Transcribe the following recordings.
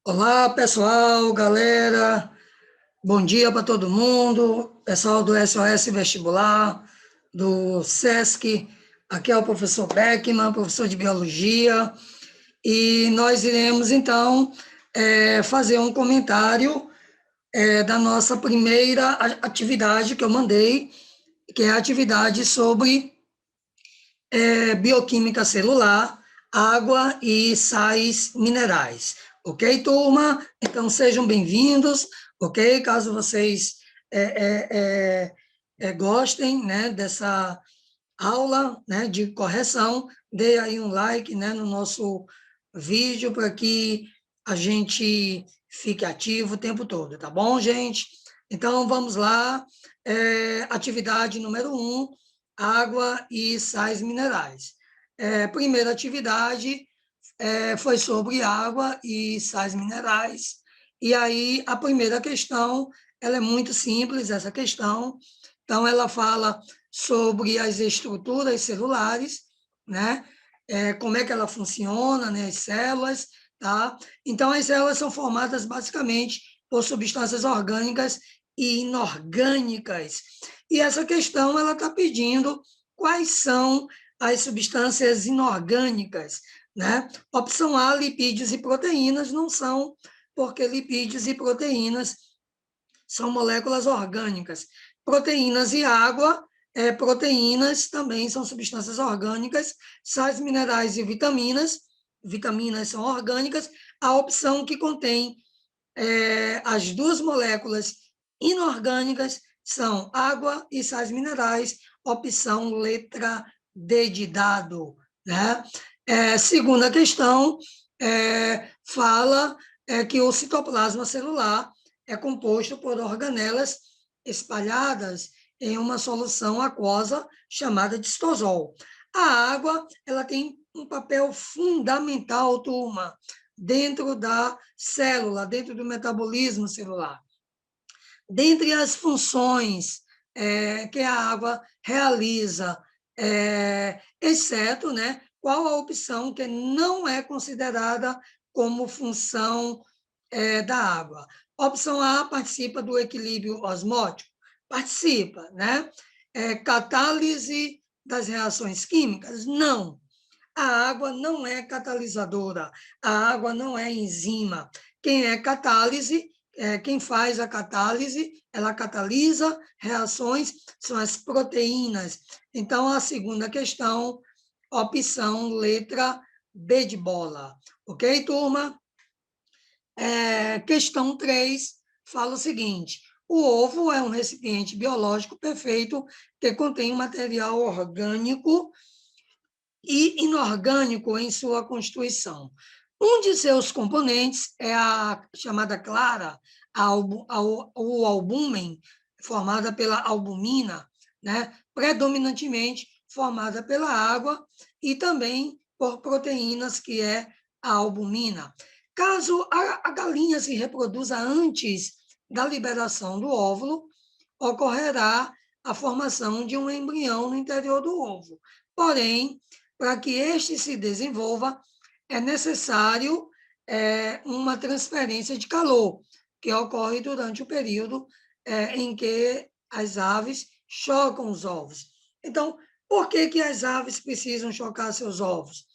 Olá, pessoal, galera. Bom dia para todo mundo. Pessoal do SOS Vestibular, do SESC. Aqui é o professor Beckman, professor de Biologia. E nós iremos, então, fazer um comentário da nossa primeira atividade que eu mandei, que é a atividade sobre bioquímica celular, água e sais minerais. Ok, turma? Então, sejam bem-vindos, ok? Caso vocês gostem, né, dessa aula, né, de correção, dê aí um like, né, no nosso vídeo para que a gente fique ativo o tempo todo, tá bom, gente? Então, vamos lá. Atividade número 1, água e sais minerais. Primeira atividade foi sobre água e sais minerais. E aí, a primeira questão, ela é muito simples, essa questão. Então, ela fala sobre as estruturas celulares, né? Como é que ela funciona, né? As células, tá? Então, as células são formadas basicamente por substâncias orgânicas e inorgânicas. E essa questão, ela está pedindo quais são as substâncias inorgânicas, né? Opção A, lipídios e proteínas não são, porque lipídios e proteínas são moléculas orgânicas. Proteínas e água, proteínas também são substâncias orgânicas, sais minerais e vitaminas são orgânicas. A opção que contém as duas moléculas inorgânicas são água e sais minerais, opção letra D de dado, né? Segunda questão, fala que o citoplasma celular é composto por organelas espalhadas em uma solução aquosa chamada de citosol. A água, ela tem um papel fundamental, turma, dentro da célula, dentro do metabolismo celular. Dentre as funções que a água realiza, exceto, né, qual a opção que não é considerada como função da água? Opção A, participa do equilíbrio osmótico? Participa, né? Catálise das reações químicas? Não. A água não é catalisadora, a água não é enzima. Quem é catálise, quem faz a catálise, ela catalisa reações, são as proteínas. Então, a segunda questão, opção letra B de bola. Ok, turma? Questão 3 fala o seguinte: o ovo é um recipiente biológico perfeito que contém um material orgânico e inorgânico em sua constituição. Um de seus componentes é a chamada clara, o albúmen, formada pela albumina, né? Predominantemente formada pela água e também por proteínas, que é a albumina. Caso a galinha se reproduza antes da liberação do óvulo, ocorrerá a formação de um embrião no interior do ovo. Porém, para que este se desenvolva, é necessário uma transferência de calor, que ocorre durante o período em que as aves chocam os ovos. Então, por que as aves precisam chocar seus ovos?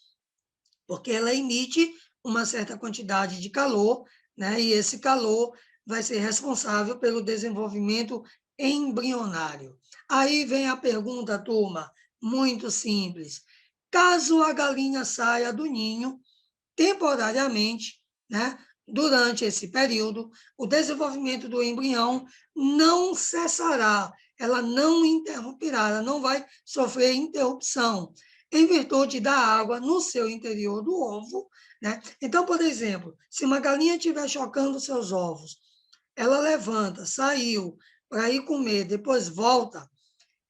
Porque ela emite uma certa quantidade de calor, né? E esse calor vai ser responsável pelo desenvolvimento embrionário. Aí vem a pergunta, turma, muito simples. Caso a galinha saia do ninho temporariamente, né? Durante esse período, o desenvolvimento do embrião não cessará, ela não interromperá, ela não vai sofrer interrupção, em virtude da água no seu interior do ovo, né? Então, por exemplo, se uma galinha estiver chocando seus ovos, ela levanta, saiu para ir comer, depois volta,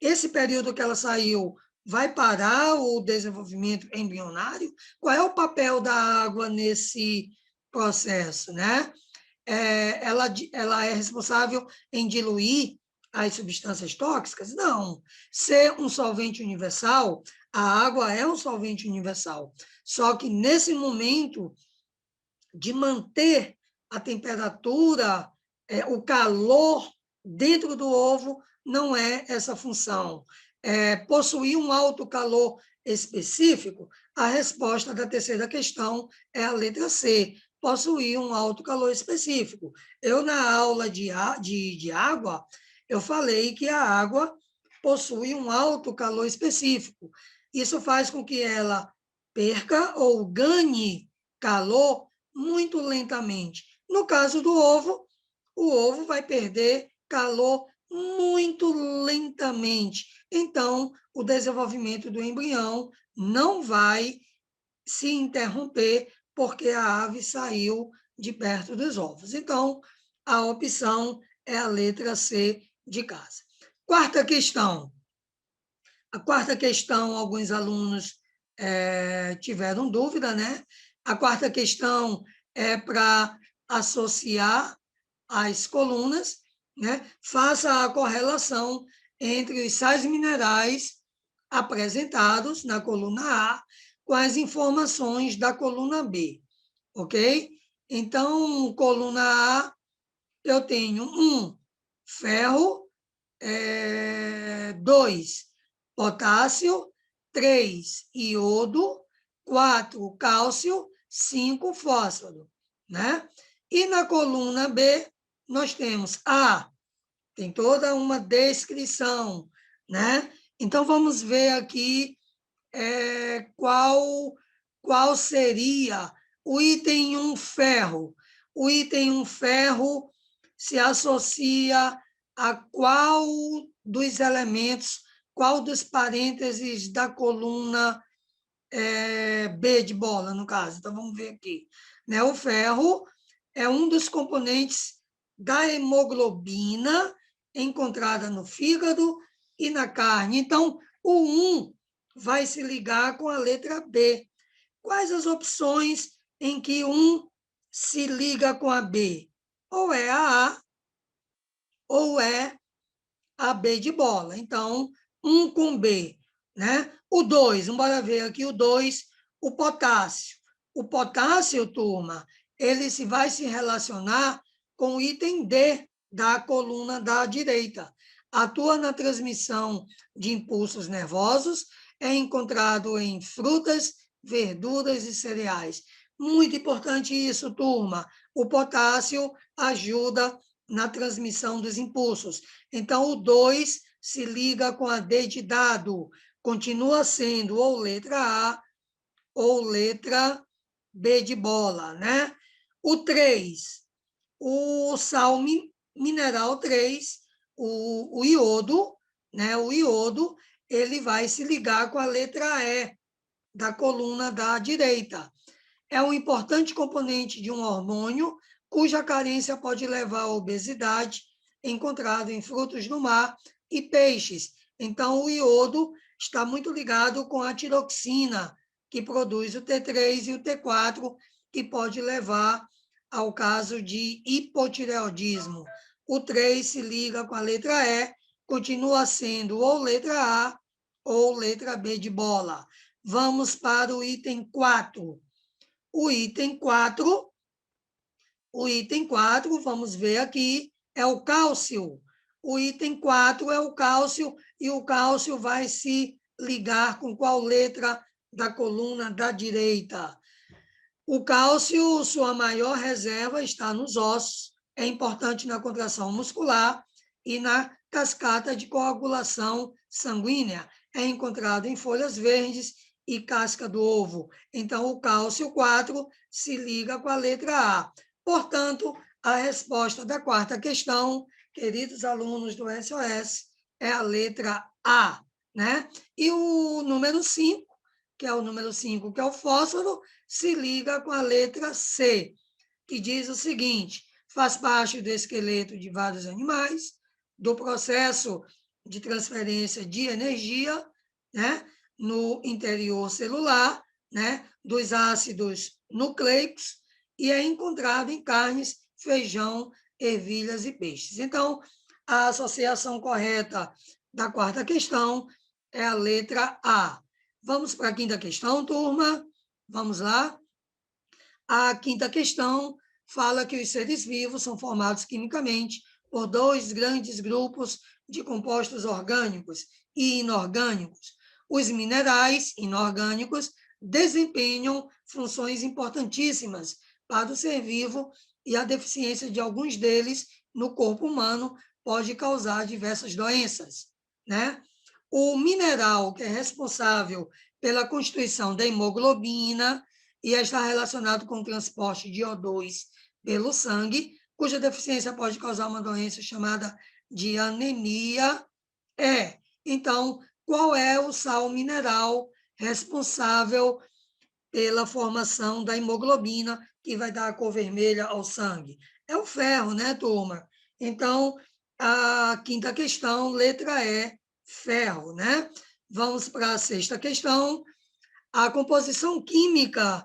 esse período que ela saiu vai parar o desenvolvimento embrionário? Qual é o papel da água nesse processo, né? Ela é responsável em diluir as substâncias tóxicas? Não. Ser um solvente universal, a água é um solvente universal. Só que nesse momento de manter a temperatura, o calor dentro do ovo não é essa função. Possuir um alto calor específico, a resposta da terceira questão é a letra C, possuir um alto calor específico. Eu, na aula de água, eu falei que a água possui um alto calor específico. Isso faz com que ela perca ou ganhe calor muito lentamente. No caso do ovo, o ovo vai perder calor muito lentamente. Então, o desenvolvimento do embrião não vai se interromper porque a ave saiu de perto dos ovos. Então, a opção é a letra C de casa. Quarta questão. A quarta questão, alguns alunos tiveram dúvida, né? A quarta questão é para associar as colunas, né? Faça a correlação entre os sais minerais apresentados na coluna A com as informações da coluna B, ok? Então, coluna A, eu tenho 1, ferro, 2, potássio, 3, iodo, 4, cálcio, 5, fósforo, né? E na coluna B, nós temos A, tem toda uma descrição, né? Então, vamos ver aqui qual seria o item 1, ferro. O item 1, ferro, se associa a qual dos elementos, qual dos parênteses da coluna B de bola, no caso. Então, vamos ver aqui. Né? O ferro é um dos componentes da hemoglobina encontrada no fígado e na carne. Então, o 1 vai se ligar com a letra B. Quais as opções em que 1 se liga com a B? Ou é a A, ou é a B de bola. Então, 1 com B. Né? O 2, vamos ver aqui o 2, o potássio. O potássio, turma, ele vai se relacionar com o item D da coluna da direita. Atua na transmissão de impulsos nervosos, é encontrado em frutas, verduras e cereais. Muito importante isso, turma. O potássio ajuda na transmissão dos impulsos. Então, o 2 se liga com a D de dado. Continua sendo ou letra A ou letra B de bola, né? O 3, o sal mineral 3, o iodo, né? O iodo, ele vai se ligar com a letra E da coluna da direita. É um importante componente de um hormônio cuja carência pode levar à obesidade, encontrado em frutos do mar e peixes. Então, o iodo está muito ligado com a tiroxina, que produz o T3 e o T4, que pode levar ao caso de hipotireoidismo. O 3 se liga com a letra E, continua sendo ou letra A ou letra B de bola. Vamos para o item 4. O item 4, vamos ver aqui, é o cálcio. O item 4 é o cálcio, e o cálcio vai se ligar com qual letra da coluna da direita? O cálcio, sua maior reserva está nos ossos, é importante na contração muscular e na cascata de coagulação sanguínea. É encontrado em folhas verdes e casca do ovo. Então, o cálcio 4 se liga com a letra A. Portanto, a resposta da quarta questão, queridos alunos do SOS, é a letra A, né? E o número 5, que é o fósforo, se liga com a letra C, que diz o seguinte: faz parte do esqueleto de vários animais, do processo de transferência de energia, né, no interior celular, né, dos ácidos nucleicos, e é encontrado em carnes, feijão, ervilhas e peixes. Então, a associação correta da quarta questão é a letra A. Vamos para a quinta questão, turma? Vamos lá? A quinta questão fala que os seres vivos são formados quimicamente por dois grandes grupos de compostos orgânicos e inorgânicos. Os minerais inorgânicos desempenham funções importantíssimas para o ser vivo e a deficiência de alguns deles no corpo humano pode causar diversas doenças, né? O mineral que é responsável pela constituição da hemoglobina e está relacionado com o transporte de O2 pelo sangue, cuja deficiência pode causar uma doença chamada de anemia. Então, qual é o sal mineral responsável pela formação da hemoglobina, que vai dar a cor vermelha ao sangue? É o ferro, né, turma? Então, a quinta questão, letra E, ferro, né? Vamos para a sexta questão. A composição química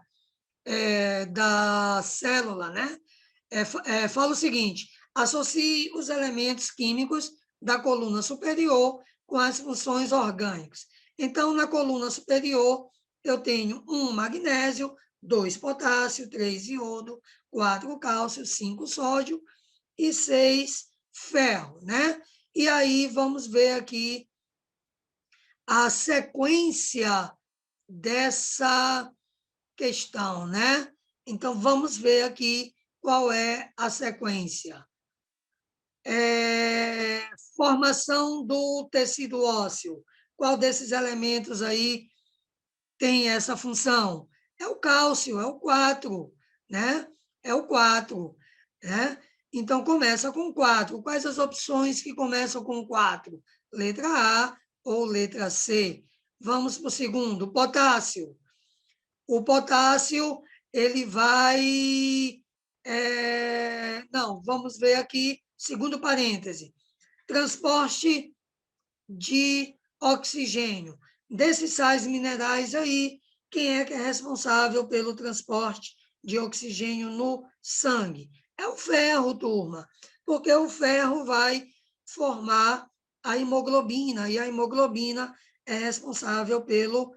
da célula, né? Fala o seguinte: associe os elementos químicos da coluna superior com as funções orgânicas. Então, na coluna superior, eu tenho 1 magnésio, 2 potássio, 3 iodo, 4 cálcio, 5 sódio e 6 ferro, né? E aí vamos ver aqui a sequência dessa questão, né? Então, vamos ver aqui qual é a sequência. Formação do tecido ósseo. Qual desses elementos aí tem essa função? É o cálcio, é o 4, né? É o 4, né? Então, começa com 4. Quais as opções que começam com 4? Letra A ou letra C? Vamos para o segundo, potássio. O potássio, ele vai... não, vamos ver aqui, segundo parêntese. Transporte de oxigênio. Desses sais minerais aí, quem é que é responsável pelo transporte de oxigênio no sangue? É o ferro, turma, porque o ferro vai formar a hemoglobina, e a hemoglobina é responsável pelo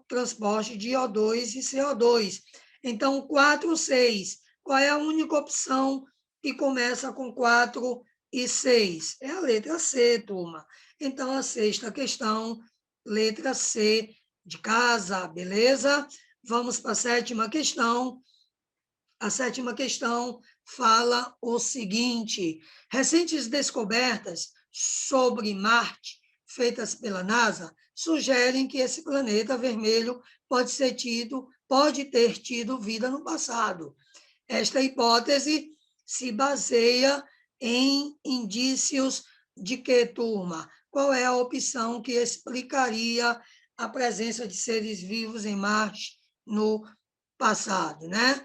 transporte de O2 e CO2. Então, 4, 6. Qual é a única opção que começa com 4 e 6? É a letra C, turma. Então, a sexta questão, letra C de casa, beleza? Vamos para a sétima questão. A sétima questão fala o seguinte: recentes descobertas sobre Marte, feitas pela NASA, sugerem que esse planeta vermelho pode ter tido vida no passado. Esta hipótese se baseia em indícios de que, turma? Qual é a opção que explicaria a presença de seres vivos em Marte no passado, né?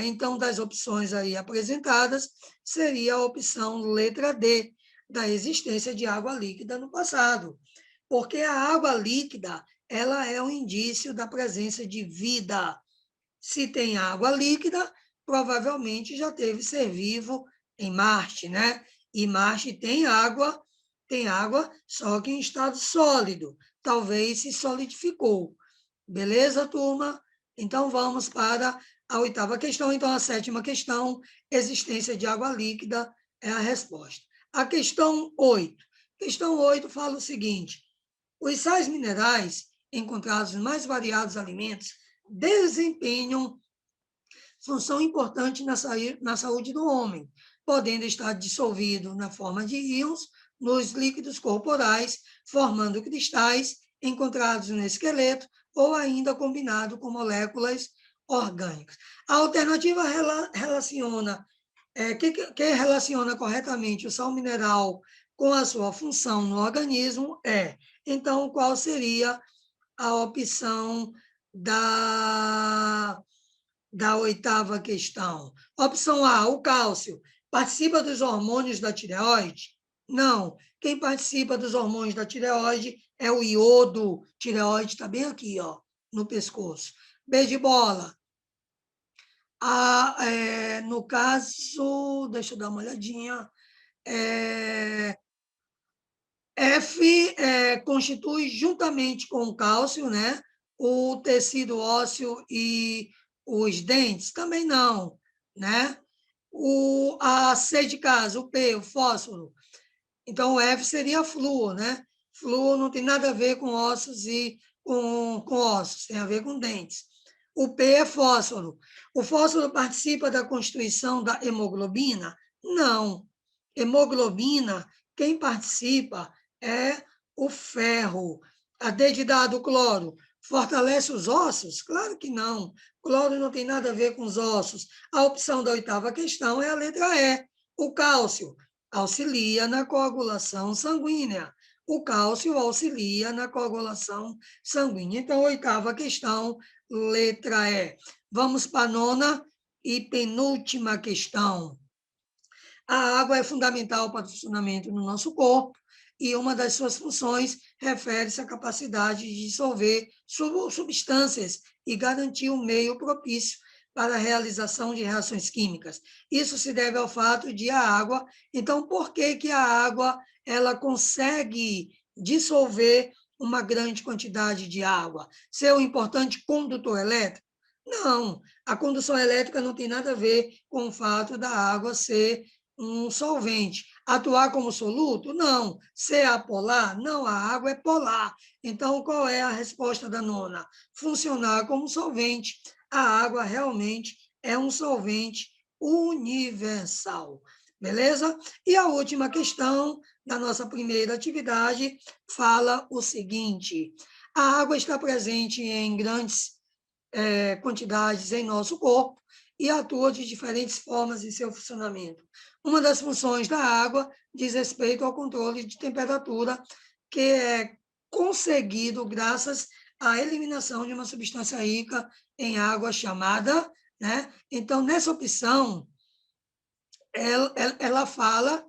Então, das opções aí apresentadas, seria a opção letra D, da existência de água líquida no passado, porque a água líquida ela é um indício da presença de vida. Se tem água líquida, provavelmente já teve ser vivo em Marte, né? E Marte tem água, só que em estado sólido, talvez se solidificou. Beleza, turma? Então, vamos para a oitava questão. Então, a sétima questão, existência de água líquida, é a resposta. A questão 8. Questão 8 fala o seguinte: os sais minerais encontrados nos mais variados alimentos desempenham função importante na saúde do homem, podendo estar dissolvido na forma de íons nos líquidos corporais, formando cristais encontrados no esqueleto ou ainda combinado com moléculas orgânicas. A alternativa relaciona que relaciona corretamente o sal mineral com a sua função no organismo então, qual seria a opção da oitava questão? Opção A, o cálcio participa dos hormônios da tireoide? Não. Quem participa dos hormônios da tireoide é o iodo. Tireoide está bem aqui, ó, no pescoço. B de bola. No caso, deixa eu dar uma olhadinha. F constitui, juntamente com o cálcio, né, o tecido ósseo e Os dentes? Também não, né? A C de casa, o P, o fósforo. Então, o F seria flúor, né? Flúor não tem nada a ver com ossos e com ossos, tem a ver com dentes. O P é fósforo. O fósforo participa da constituição da hemoglobina? Não. Hemoglobina, quem participa é o ferro. A D de dado, cloro. Fortalece os ossos? Claro que não. Cloro não tem nada a ver com os ossos. A opção da oitava questão é a letra E. O cálcio auxilia na coagulação sanguínea. O cálcio auxilia na coagulação sanguínea. Então, oitava questão, letra E. Vamos para a nona e penúltima questão. A água é fundamental para o funcionamento do nosso corpo e uma das suas funções refere-se à capacidade de dissolver substâncias e garantir um meio propício para a realização de reações químicas. Isso se deve ao fato de a água, então, por que a água ela consegue dissolver uma grande quantidade de água? Ser um importante condutor elétrico? Não, a condução elétrica não tem nada a ver com o fato da água ser um solvente. Atuar como soluto? Não. Ser apolar? Não, a água é polar. Então, qual é a resposta da nona? Funcionar como solvente. A água realmente é um solvente universal. Beleza? E a última questão da nossa primeira atividade fala o seguinte: a água está presente em grandes quantidades em nosso corpo e atua de diferentes formas em seu funcionamento. Uma das funções da água diz respeito ao controle de temperatura, que é conseguido graças à eliminação de uma substância rica em água chamada, né? Então, nessa opção, ela fala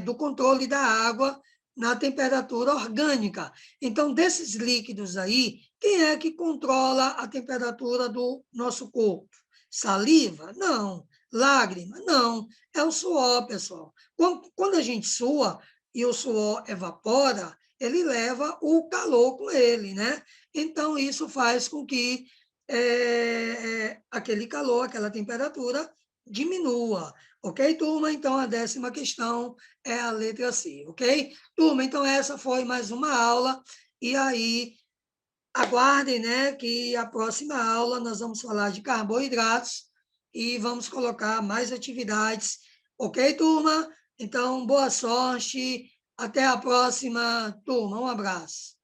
do controle da água na temperatura orgânica. Então, desses líquidos aí, quem é que controla a temperatura do nosso corpo? Saliva? Não. Lágrima? Não. É o suor, pessoal. Quando a gente sua e o suor evapora, ele leva o calor com ele, né? Então, isso faz com que aquele calor, aquela temperatura diminua. Ok, turma? Então, a 10ª questão é a letra C, ok? Turma, então essa foi mais uma aula, e aí aguardem, né, que a próxima aula nós vamos falar de carboidratos e vamos colocar mais atividades, ok, turma? Então, boa sorte, até a próxima, turma, um abraço.